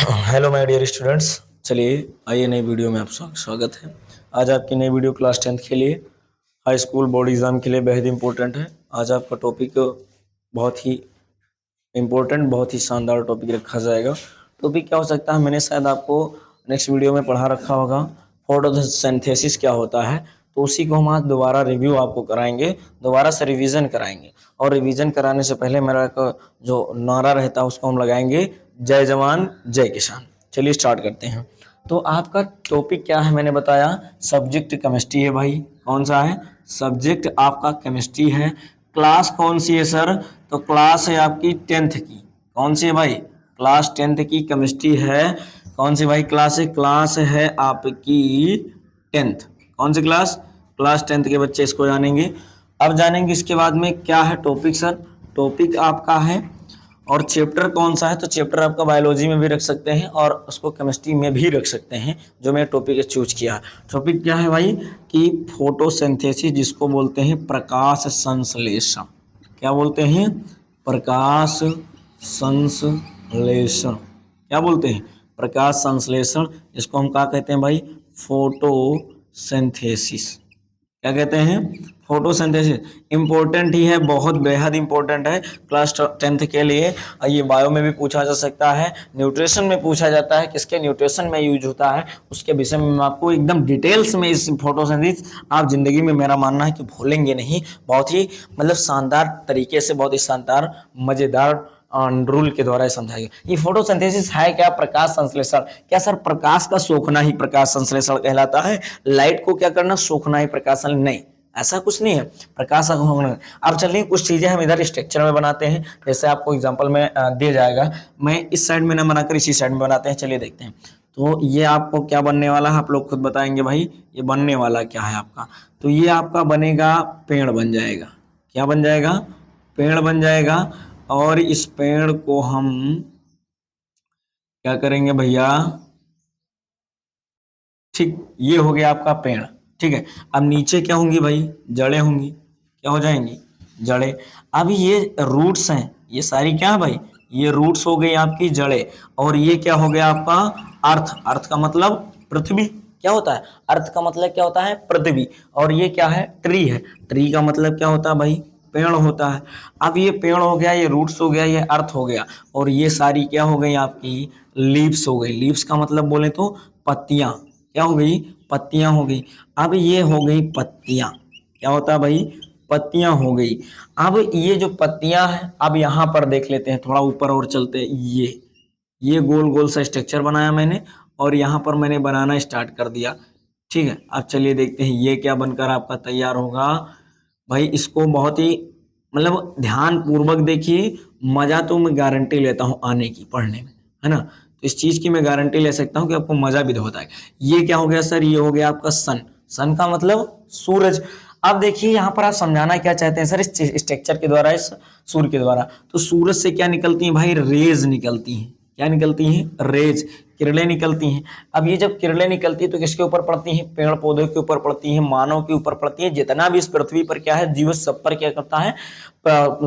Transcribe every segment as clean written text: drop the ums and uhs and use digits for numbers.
Hello my dear students. चलिए आइए नई वीडियो में आपका स्वागत है। आज आपकी नई वीडियो क्लास 10th के लिए हाई स्कूल बोर्ड एग्ज़ाम के लिए बेहद इंपॉर्टेंट है। आज आपका टॉपिक बहुत ही इम्पोर्टेंट, बहुत ही शानदार टॉपिक रखा जाएगा। टॉपिक क्या हो सकता है, मैंने शायद आपको नेक्स्ट वीडियो में पढ़ा रखा होगा, फोटोसिंथेसिस क्या होता है। तो उसी को हम आज दोबारा रिव्यू आपको कराएंगे, दोबारा से रिवीजन कराएंगे। और रिवीजन कराने से पहले मेरा जो नारा रहता है उसको हम लगाएंगे, जय जवान जय किसान। चलिए स्टार्ट करते हैं। तो आपका टॉपिक क्या है, मैंने बताया सब्जेक्ट केमिस्ट्री है भाई। कौन सा है? सब्जेक्ट आपका केमिस्ट्री है। क्लास कौन सी है सर? तो क्लास है आपकी 10th की। कौन सी है भाई? क्लास 10th की केमिस्ट्री है। कौन सी भाई क्लास है? क्लास है आपकी 10th। कौन सी क्लास? क्लास 10th के बच्चे इसको जानेंगे। अब जानेंगे इसके बाद में क्या है टॉपिक सर। टॉपिक आपका है और चैप्टर कौन सा है? तो चैप्टर आपका बायोलॉजी में भी रख सकते हैं और उसको केमिस्ट्री में भी रख सकते हैं, जो मैं टॉपिक चूज किया। टॉपिक क्या है भाई कि फोटोसिंथेसिस, जिसको बोलते हैं प्रकाश संश्लेषण। क्या बोलते हैं? प्रकाश संश्लेषण। क्या बोलते हैं? प्रकाश संश्लेषण। इसको हम क्या कहते हैं भाई? फोटोसिंथेसिस। क्या कहते हैं? फोटोसिंथेसिस। इंपॉर्टेंट ही है, बहुत बेहद इंपॉर्टेंट है क्लास 10th के लिए। ये बायो में भी पूछा जा सकता है, न्यूट्रिशन में पूछा जाता है, किसके न्यूट्रिशन में यूज होता है उसके विषय में मैं आपको एकदम डिटेल्स में इस फोटोसिंथेसिस आप जिंदगी में, मेरा मानना है कि भूलेंगे नहीं। बहुत ही मतलब शानदार तरीके से, बहुत ही शानदार मजेदार रूल के द्वारा समझाएंगे। ये फोटोसिंथेसिस है क्या? प्रकाश संश्लेषण। क्या सर प्रकाश का सोखना ही प्रकाश संश्लेषण कहलाता है? लाइट को क्या करना? सोखना ही प्रकाश? नहीं, ऐसा कुछ नहीं है। प्रकाश। अब चलिए कुछ चीजें हम इधर स्ट्रक्चर में बनाते हैं, जैसे आपको एग्जांपल में दिया जाएगा। मैं इस साइड में ना बनाकर इसी साइड में बनाते हैं। चलिए देखते हैं। तो ये आपको क्या बनने वाला है, आप लोग खुद बताएंगे भाई। ये बनने वाला क्या है आपका? तो ये आपका बनेगा, पेड़ बन जाएगा। क्या बन जाएगा? पेड़ बन जाएगा। और इस पेड़ को हम क्या करेंगे भैया? ठीक, ये हो गया आपका पेड़। ठीक है। अब नीचे क्या होंगी भाई? जड़ें होंगी। क्या हो जाएंगी? जड़ें। अब ये रूट्स हैं, ये सारी क्या है भाई? ये रूट्स हो गई आपकी जड़ें। और ये क्या हो गया आपका? अर्थ। अर्थ का मतलब पृथ्वी। क्या होता है? अर्थ का मतलब क्या होता है? पृथ्वी। और ये क्या है? ट्री है। ट्री का मतलब क्या होता है भाई? पेड़ होता है। अब ये पेड़ हो गया, ये रूट्स हो गया, ये अर्थ हो गया, और ये सारी क्या हो गई आपकी? लीव्स हो गई। लीव्स का मतलब बोले तो पत्तियां। क्या हो गई? पत्तियां हो गई। अब ये हो गई पत्तियां। क्या होता है भाई? पत्तियां हो गई। अब ये जो पत्तियां हैं, अब यहां पर देख लेते हैं, थोड़ा ऊपर और चलते हैं। ये गोल गोल सा स्ट्रक्चर बनाया मैंने, और यहाँ पर मैंने बनाना स्टार्ट कर दिया। ठीक है। अब चलिए देखते हैं ये क्या बनकर आपका तैयार होगा। भाई इसको बहुत ही मतलब ध्यान पूर्वक देखिए। मजा तो मैं गारंटी लेता हूँ आने की, पढ़ने में, है ना। तो इस चीज की मैं गारंटी ले सकता हूँ कि आपको मजा भी होता है। ये क्या हो गया सर? ये हो गया आपका सन। सन का मतलब सूरज। अब देखिए यहाँ पर आप समझाना क्या चाहते हैं सर इस स्ट्रक्चर के द्वारा, इस सूर्य के द्वारा। तो सूरज से क्या निकलती है भाई? रेज निकलती हैं। क्या निकलती हैं? रेज, किरणें निकलती हैं। अब ये जब किरणें निकलती है तो किसके ऊपर पड़ती हैं? पेड़ पौधों के ऊपर पड़ती हैं, मानव के ऊपर पड़ती हैं, जितना भी इस पृथ्वी पर क्या है जीव, सब पर क्या करता है?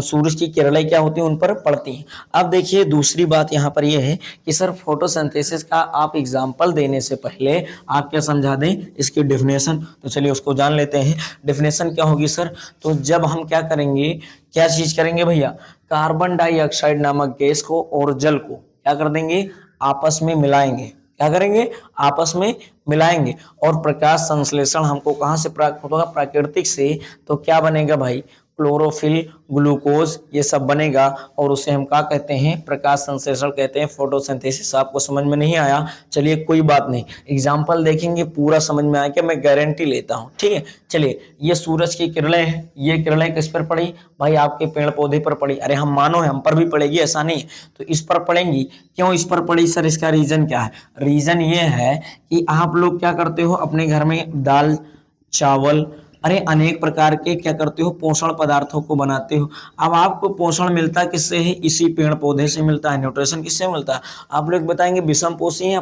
सूरज की किरणें क्या होती हैं? उन पर पड़ती हैं। अब देखिए दूसरी बात यहाँ पर यह है कि सर फोटोसिंथेसिस का आप एग्जाम्पल देने से पहले आप क्या समझा दें इसकी डेफिनेशन। तो चलिए उसको जान लेते हैं। डेफिनेशन क्या होगी सर? तो जब हम क्या करेंगे, क्या चीज करेंगे भैया? कार्बन डाइऑक्साइड नामक गैस को और जल को क्या कर देंगे? आपस में मिलाएंगे। क्या करेंगे? आपस में मिलाएंगे। और प्रकाश संश्लेषण हमको कहां से प्राप्त होगा? प्राकृतिक से। तो क्या बनेगा भाई? क्लोरोफिल, ग्लूकोज, ये सब बनेगा, और उसे हम क्या कहते हैं? प्रकाश संश्लेषण कहते हैं, फोटोसिंथेसिस। आपको समझ में नहीं आया? चलिए कोई बात नहीं, एग्जाम्पल देखेंगे पूरा समझ में आएगा, मैं गारंटी लेता हूं। ठीक है। चलिए ये सूरज की किरणें हैं, ये किरणें किस पर पड़ी भाई? आपके पेड़ पौधे पर पड़ी। अरे हम मानो है, हम पर भी पड़ेगी, ऐसा नहीं। तो इस पर पड़ेंगी। क्यों इस पर पड़ी सर? इसका रीजन क्या है? रीजन ये है कि आप लोग क्या करते हो अपने घर में? दाल, चावल, अरे अनेक प्रकार के क्या करते हो? पोषण पदार्थों को बनाते हो। अब आपको पोषण मिलता किससे है? इसी पेड़ पौधे से मिलता है। न्यूट्रिशन किससे मिलता है? आप लोग बताएंगे विषम पोषी या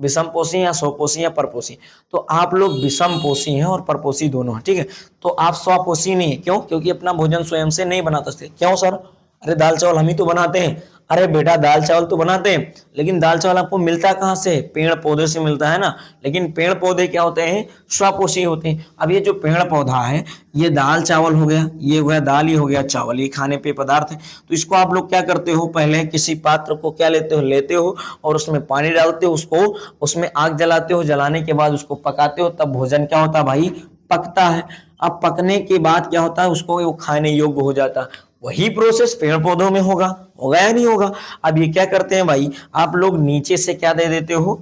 विषम पोषी या स्वपोषी या परपोषी। तो आप लोग विषम पोषी हैं और परपोषी दोनों हैं। ठीक है। तो आप स्वपोषी नहीं है। क्यों? क्योंकि अपना भोजन स्वयं से नहीं बना सकते। क्यों सर? अरे दाल चावल हम ही तो बनाते हैं। अरे बेटा दाल चावल तो बनाते हैं, लेकिन दाल चावल आपको मिलता कहाँ से? पेड़ पौधे से मिलता है ना। लेकिन पेड़ पौधे क्या होते हैं? स्वपोषी होते हैं। अब ये जो पेड़ पौधा है, ये दाल चावल हो गया, ये हो गया दाल, ही हो गया चावल, ये खाने पे पदार्थ है। तो इसको आप लोग क्या करते हो? पहले किसी पात्र को क्या लेते हो और उसमें पानी डालते हो, उसको उसमें आग जलाते हो, जलाने के बाद उसको पकाते हो, तब भोजन क्या होता है भाई? पकता है। अब पकने के बाद क्या होता है? उसको वो खाने योग्य हो जाता है। वही प्रोसेस पेड़ पौधों में होगा या नहीं होगा? अब ये क्या करते हैं भाई, आप लोग नीचे से क्या दे देते हो?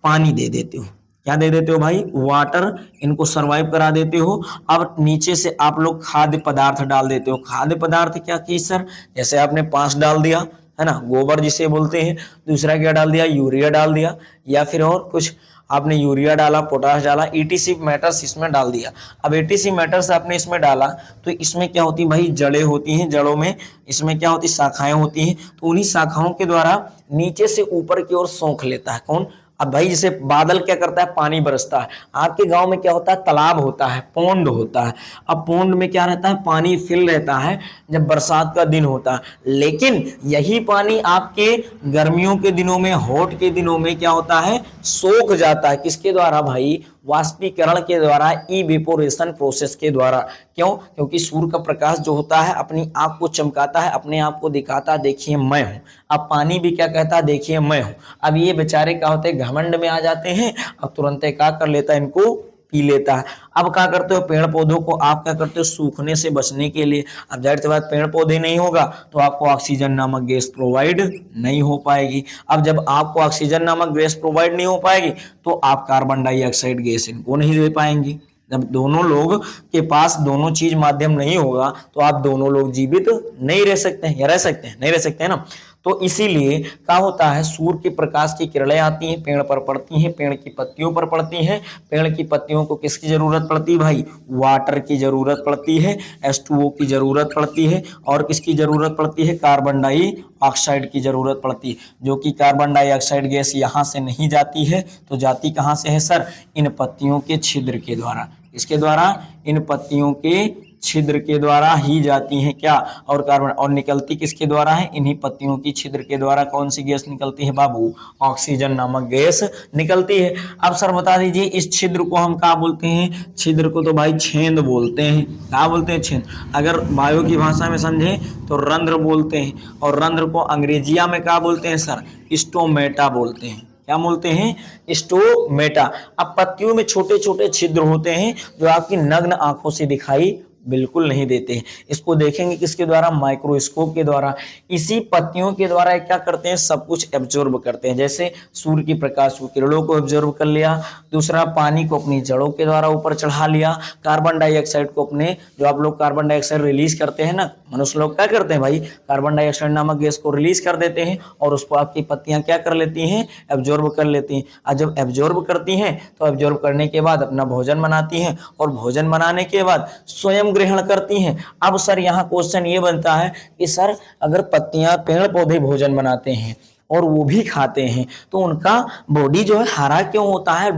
पानी दे देते हो। क्या दे देते हो भाई? वाटर, इनको सरवाइव करा देते हो। अब नीचे से आप लोग खाद्य पदार्थ डाल देते हो। खाद्य पदार्थ क्या की सर? जैसे आपने 5 डाल दिया है ना, गोबर जिसे बोलते हैं। दूसरा क्या डाल दिया? यूरिया डाल दिया, या फिर और कुछ आपने यूरिया डाला, पोटाश डाला, ईटीसी मैटर्स इसमें डाल दिया। अब ईटीसी मैटर्स आपने इसमें डाला तो इसमें क्या होती है भाई? जड़ें होती हैं। जड़ों में इसमें क्या होती? शाखाएं होती हैं। तो उन्हीं शाखाओं के द्वारा नीचे से ऊपर की ओर सोख लेता है। कौन? अब भाई जैसे बादल क्या करता है? पानी बरसता है। आपके गांव में क्या होता है? तालाब होता है, पोंड होता है। अब पोंड में क्या रहता है? पानी फिल रहता है जब बरसात का दिन होता है। लेकिन यही पानी आपके गर्मियों के दिनों में, हॉट के दिनों में क्या होता है? सोख जाता है। किसके द्वारा भाई? वाष्पीकरण के द्वारा, इवेपोरेशन प्रोसेस के द्वारा। क्यों? क्योंकि सूर्य का प्रकाश जो होता है अपनी आंख को चमकाता है, अपने आप को दिखाता है, देखिए मैं हूं। अब पानी भी क्या कहता है? देखिए मैं हूं। अब ये बेचारे क्या होते हैं? घमंड में आ जाते हैं। अब तुरंत क्या कर लेता है? इनको पी लेता है। अब क्या करते हो? पेड़ पौधों को आप क्या करते हो? सूखने से बचने के लिए, अब जाहिर सी बात पेड़ पौधे नहीं होगा तो आपको ऑक्सीजन नामक गैस प्रोवाइड नहीं हो पाएगी। अब जब आपको ऑक्सीजन नामक गैस प्रोवाइड नहीं हो पाएगी तो आप कार्बन डाइऑक्साइड गैस इनको नहीं दे पाएंगे। जब दोनों लोग के पास दोनों चीज माध्यम नहीं होगा तो आप दोनों लोग जीवित नहीं रह सकते हैं, या रह सकते हैं? नहीं रह सकते हैं ना। तो इसीलिए क्या होता है? सूर्य के प्रकाश की किरणें आती हैं, पेड़ पर पड़ती हैं, पेड़ की पत्तियों पर पड़ती हैं। पेड़ की पत्तियों को किसकी जरूरत पड़ती है भाई? वाटर की जरूरत पड़ती है, H2O की जरूरत पड़ती है, और किसकी जरूरत पड़ती है? कार्बन डाइऑक्साइड की जरूरत पड़ती है। जो कि कार्बन डाइऑक्साइड गैस यहाँ से नहीं जाती है, तो जाती कहाँ से है सर? इन पत्तियों के छिद्र के द्वारा। इसके द्वारा? इन पत्तियों के छिद्र के द्वारा ही जाती हैं क्या? और कार्बन, और निकलती किसके द्वारा है? इन्हीं पत्तियों की छिद्र के द्वारा कौन सी गैस निकलती है बाबू? ऑक्सीजन नामक गैस निकलती है। अब सर बता दीजिए इस छिद्र को हम क्या बोलते हैं? छिद्र को तो भाई छेद बोलते हैं। क्या बोलते हैं? छेद। अगर वायु की भाषा में समझे तो रंध्र बोलते हैं, और रंध्र को अंग्रेजिया में क्या बोलते हैं सर? स्टोमेटा बोलते हैं। क्या बोलते हैं? स्टोमेटा। अब पत्तियों में छोटे छोटे छिद्र होते हैं जो आपकी नग्न आंखों से दिखाई बिल्कुल नहीं देते हैं। इसको देखेंगे किसके द्वारा? माइक्रोस्कोप के द्वारा। इसी पत्तियों के द्वारा क्या करते हैं? सब कुछ एब्जॉर्ब करते हैं। जैसे सूर्य की प्रकाश की किरणों को एब्जॉर्ब कर लिया, दूसरा पानी को अपनी जड़ों के द्वारा ऊपर चढ़ा लिया, कार्बन डाइऑक्साइड को अपने, जो आप लोग कार्बन डाइऑक्साइड रिलीज करते हैं ना, मनुष्य लोग क्या करते हैं भाई? कार्बन डाइऑक्साइड नामक गैस को रिलीज कर देते हैं और उसको आपकी पत्तियां क्या कर लेती हैं? एब्जॉर्ब कर लेती हैं। और जब एब्जॉर्ब करती हैं तो एब्जॉर्ब करने के बाद अपना भोजन बनाती हैं, और भोजन बनाने के बाद स्वयं ग्रहण करती हैं। अब सर यहाँ क्वेश्चन ये बनता है कि सर अगर पत्तियां, पेड़ पौधे भोजन बनाते हैं और वो भी खाते हैं तो उनका बॉडी जो है हरा क्यों होता है?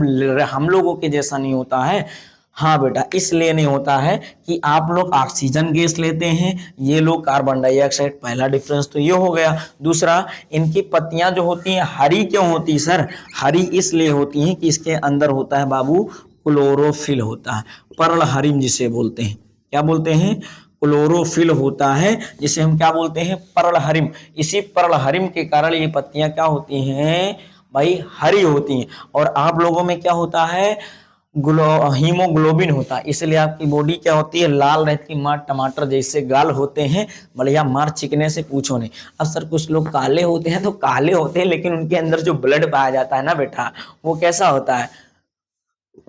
हम लोगों के जैसा नहीं होता है। हाँ बेटा, इसलिए नहीं होता है कि आप लोग ऑक्सीजन गैस लेते हैं, ये लोग कार्बन डाइऑक्साइड। पहला डिफरेंस तो ये हो गया। दूसरा, इनकी पत्तियां जो होती हैं हरी क्यों होती है सर? हरी इसलिए होती हैं कि इसके अंदर होता है बाबू क्लोरोफिल होता है, पर्ल हरिम जिसे बोलते हैं। क्या बोलते हैं? क्लोरोफिल होता है, जिसे हम क्या बोलते हैं? पर्ल हरिम। इसी पर्ल हरिम के कारण ये पत्तियां क्या होती हैं भाई? हरी होती हैं। और आप लोगों में क्या होता है? हीमोग्लोबिन होता है। इसलिए आपकी बॉडी क्या होती है? लाल रहती है, मार टमाटर जैसे गाल होते हैं, बढ़िया मार चिकने से पूछो नहीं। अब सर कुछ लोग काले होते हैं, तो काले होते हैं लेकिन उनके अंदर जो ब्लड पाया जाता है ना बेटा, वो कैसा होता है?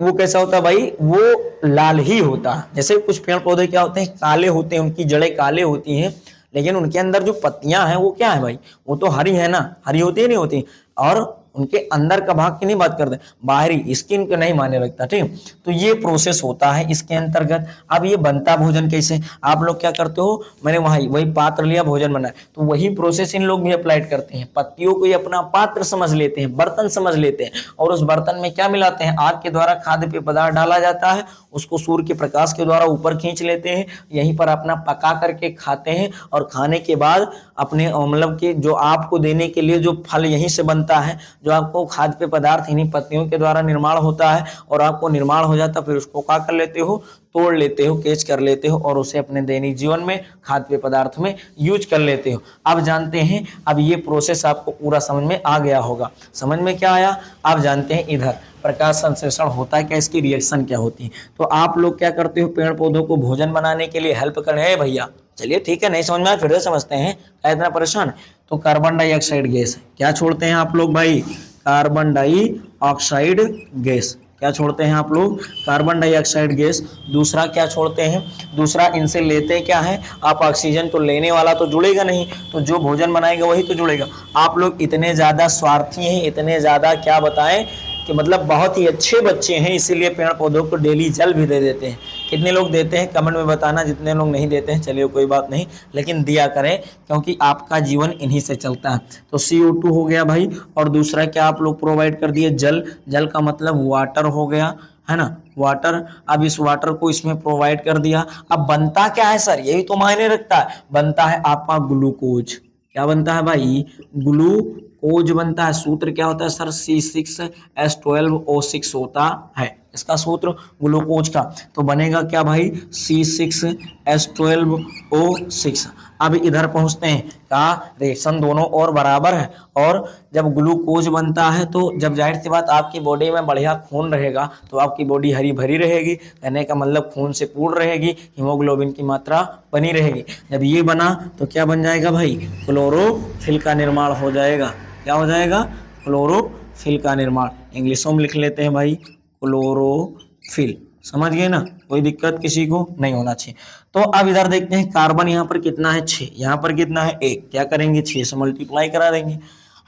वो कैसा होता है भाई? वो लाल ही होता है। जैसे कुछ पेड़ पौधे क्या होते हैं? काले होते हैं, उनकी जड़ें काले होती हैं, लेकिन उनके अंदर जो पत्तियां हैं वो क्या है भाई? वो तो हरी है ना, हरी होती है नहीं होती, और उनके अंदर का भाग की नहीं बात करते, बाहरी स्किन को नहीं माने रखता, ठीक। तो ये प्रोसेस होता है इसके अंतर्गत। अब ये बनता भोजन कैसे, आप लोग क्या करते हो, मैंने वही पात्र लिया, भोजन बनाया, तो वही प्रोसेस इन लोग भी अप्लाइड करते हैं। पत्तियों को ये अपना पात्र समझ लेते हैं, बर्तन समझ लेते हैं, और उस बर्तन में क्या मिलाते हैं, आग के द्वारा खाद्य पेय पदार्थ डाला जाता है, उसको सूर्य के प्रकाश के द्वारा ऊपर खींच लेते हैं, यहीं पर अपना पका करके खाते हैं, और खाने के बाद अपने मतलब कि जो आपको देने के लिए जो फल यहीं से बनता है, जो आपको खाद्य पेय पदार्थ इन्हीं पत्तियों के द्वारा निर्माण होता है, और आपको निर्माण हो जाता, फिर उसको क्या कर लेते हो, तोड़ लेते हो, कैच कर लेते हो, और उसे अपने दैनिक जीवन में खाद्य पेय पदार्थ में यूज कर लेते हो। अब जानते हैं, अब ये प्रोसेस आपको पूरा समझ में आ गया होगा। समझ में क्या आया, आप जानते हैं इधर प्रकाश संश्लेषण होता है क्या, इसकी रिएक्शन क्या होती है। तो आप लोग क्या करते हो, पेड़ पौधों को भोजन बनाने के लिए हेल्प कर रहे हैं भैया। चलिए ठीक है, नहीं समझ में आया फिर से समझते हैं, क्या इतना परेशान। तो कार्बन डाइऑक्साइड गैस क्या छोड़ते हैं आप लोग भाई, कार्बन डाइऑक्साइड गैस क्या छोड़ते हैं आप लोग, कार्बन डाइऑक्साइड गैस। दूसरा क्या छोड़ते हैं, दूसरा इनसे लेते क्या है आप, ऑक्सीजन। तो लेने वाला तो जुड़ेगा नहीं, तो जो भोजन बनाएगा वही तो जुड़ेगा। आप लोग इतने ज़्यादा स्वार्थी हैं, इतने ज़्यादा क्या बताएं कि मतलब बहुत ही अच्छे बच्चे हैं, इसीलिए पेड़ पौधों को डेली जल भी दे देते हैं। कितने लोग देते हैं कमेंट में बताना, जितने लोग नहीं देते हैं चलिए कोई बात नहीं, लेकिन दिया करें, क्योंकि आपका जीवन इन्हीं से चलता है। तो CO2 हो गया भाई, और दूसरा क्या आप लोग प्रोवाइड कर दिए, जल। जल का मतलब वाटर हो गया, है ना, वाटर। अब इस वाटर को इसमें प्रोवाइड कर दिया। अब बनता क्या है सर, यही तो मायने रखता है, बनता है आपका ग्लूकोज। क्या बनता है भाई, ग्लूकोज बनता है। सूत्र क्या होता है सर, C6H12O6 होता है इसका सूत्र ग्लूकोज का। तो बनेगा क्या भाई, C6H12O6। अब इधर पहुंचते हैं, का रिएक्शन दोनों और बराबर है, और जब ग्लूकोज बनता है तो जब जाहिर सी बात आपकी बॉडी में बढ़िया खून रहेगा, तो आपकी बॉडी हरी भरी रहेगी, कहने का मतलब खून से पूर्ण रहेगी, हीमोग्लोबिन की मात्रा बनी रहेगी। जब ये बना तो क्या बन जाएगा भाई, क्लोरोफिल का निर्माण हो जाएगा। क्या हो जाएगा, क्लोरोफिल का निर्माण। इंग्लिशों में लिख लेते हैं भाई, क्लोरोफिल। समझ गए ना, कोई दिक्कत किसी को नहीं होना चाहिए। तो अब इधर देखते हैं, कार्बन यहाँ पर कितना है 6, यहाँ पर कितना है 1, क्या करेंगे 6 से मल्टीप्लाई करा देंगे।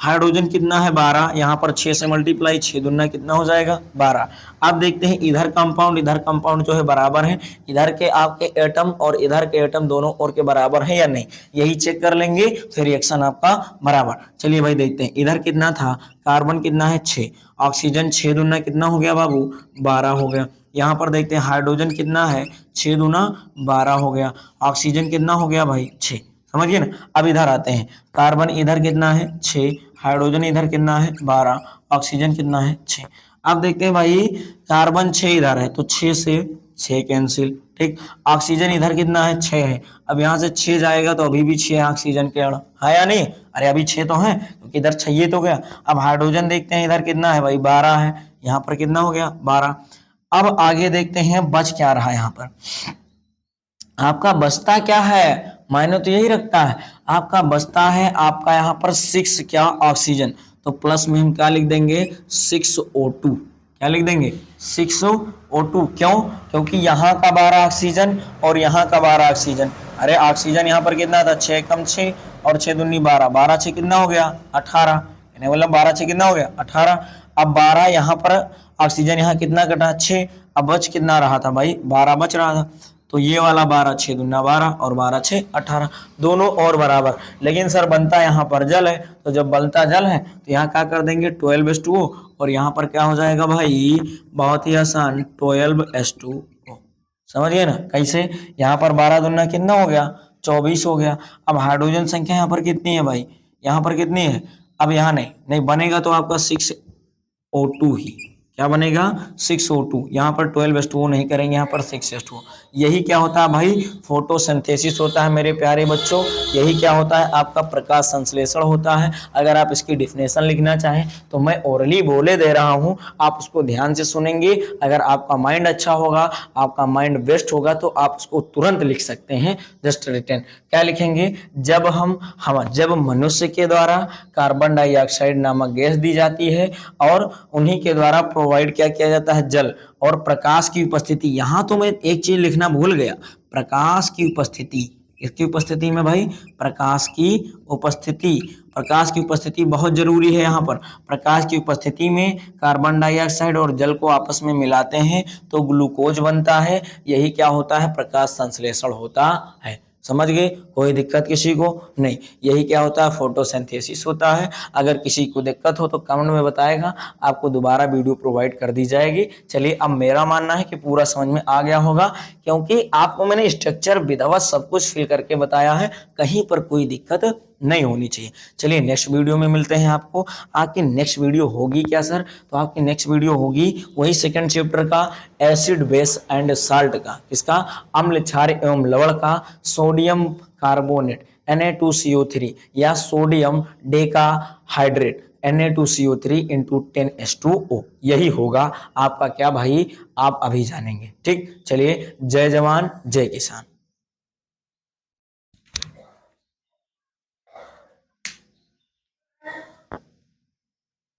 हाइड्रोजन कितना है 12, यहाँ पर 6 से मल्टीप्लाई, 6 दूना कितना हो जाएगा 12। अब देखते हैं इधर कंपाउंड जो है बराबर है, इधर के आपके एटम और इधर के एटम दोनों और के बराबर है या नहीं, यही चेक कर लेंगे, फिर रिएक्शन आपका बराबर। चलिए भाई देखते हैं, इधर कितना था, कार्बन कितना है 6, ऑक्सीजन 6 दूना कितना हो गया बाबू 12 हो गया। यहाँ पर देखते हैं हाइड्रोजन कितना है, 6 दूना 12 हो गया, ऑक्सीजन कितना हो गया भाई 6। समझिए ना। अब इधर आते हैं, कार्बन इधर कितना है 6, हाइड्रोजन इधर कितना है 12, ऑक्सीजन कितना है 6। अब देखते हैं भाई, कार्बन 6 इधर है तो 6 से 6 कैंसिल, ठीक। ऑक्सीजन इधर कितना है 6 है, अब यहाँ से 6 जाएगा तो अभी भी 6 है ऑक्सीजन के अणु, है या नहीं, अरे अभी 6 तो है, क्योंकि इधर 6 ही तो गया। अब हाइड्रोजन देखते हैं, इधर कितना है भाई 12 है, यहाँ पर कितना हो गया 12। अब आगे देखते हैं बच क्या रहा है, यहाँ पर आपका बचता क्या है, मायने तो यही रखता है, आपका बचता है आपका यहाँ पर 6 क्या ऑक्सीजन, तो प्लस में हम क्या लिख देंगे 6O2, क्या लिख देंगे 6O2। क्यों, क्योंकि यहाँ का 12 ऑक्सीजन और यहाँ का 12 ऑक्सीजन, अरे ऑक्सीजन यहाँ पर कितना था 6 कम 6 और 6 दूनी 12, 12 6 कितना हो गया 18, मतलब 12 6 कितना हो गया 18। अब 12 यहाँ पर ऑक्सीजन यहाँ कितना कटा 6, अब बच कितना रहा था भाई 12 बच रहा था, तो ये वाला 12 6 दूना 12 और 12 6 18, दोनों और बराबर। लेकिन सर बनता यहाँ पर जल है, तो जब बनता जल है तो यहाँ क्या कर देंगे 12H2O, और यहाँ पर क्या हो जाएगा भाई, बहुत ही आसान 12H2O। समझिए ना कैसे, यहाँ पर 12 दूना कितना हो गया 24 हो गया। अब हाइड्रोजन संख्या यहाँ पर कितनी है भाई, यहाँ पर कितनी है, अब यहाँ नहीं बनेगा तो आपका 6O2 ही, क्या बनेगा 6O2। यहाँ पर 12H2O नहीं करेंगे, यहाँ पर 6H2O। यही क्या होता है भाई, फोटोसिंथेसिस होता है मेरे प्यारे बच्चों, यही क्या होता है आपका प्रकाश संश्लेषण होता है। अगर आप इसकी डिफिनेशन लिखना चाहें तो मैं ओरली बोले दे रहा हूँ, आप उसको ध्यान से सुनेंगे, अगर आपका माइंड अच्छा होगा, आपका माइंड बेस्ट होगा, तो आप उसको तुरंत लिख सकते हैं। जस्ट रिटर्न क्या लिखेंगे, जब मनुष्य के द्वारा कार्बन डाइऑक्साइड नामक गैस दी जाती है और उन्हीं के द्वारा प्रोवाइड क्या किया जाता है जल, और प्रकाश की उपस्थिति। यहां तो मैं एक चीज लिखना भूल गया, प्रकाश की उपस्थिति, इसकी उपस्थिति में भाई प्रकाश की उपस्थिति, प्रकाश की उपस्थिति बहुत जरूरी है। यहाँ पर प्रकाश की उपस्थिति में कार्बन डाइऑक्साइड और जल को आपस में मिलाते हैं तो ग्लूकोज बनता है। यही क्या होता है, प्रकाश संश्लेषण होता है। समझ गए, कोई दिक्कत किसी को नहीं। यही क्या होता है, फोटोसिंथेसिस होता है। अगर किसी को दिक्कत हो तो कमेंट में बताएगा, आपको दोबारा वीडियो प्रोवाइड कर दी जाएगी। चलिए, अब मेरा मानना है कि पूरा समझ में आ गया होगा, क्योंकि आपको मैंने स्ट्रक्चर विधिवत सब कुछ फिल करके बताया है, कहीं पर कोई दिक्कत नहीं होनी चाहिए। चलिए नेक्स्ट वीडियो में मिलते हैं। आपको आपकी नेक्स्ट वीडियो होगी क्या सर, तो आपकी नेक्स्ट वीडियो होगी वही सेकंड चैप्टर का एसिड बेस एंड साल्ट का, किसका, अम्ल क्षार एवं लवण का, सोडियम कार्बोनेट Na2CO3 या सोडियम डेकाहाइड्रेट Na2CO3 × 10H2O, यही होगा आपका क्या भाई, आप अभी जानेंगे। ठीक, चलिए, जय जवान जय किसान।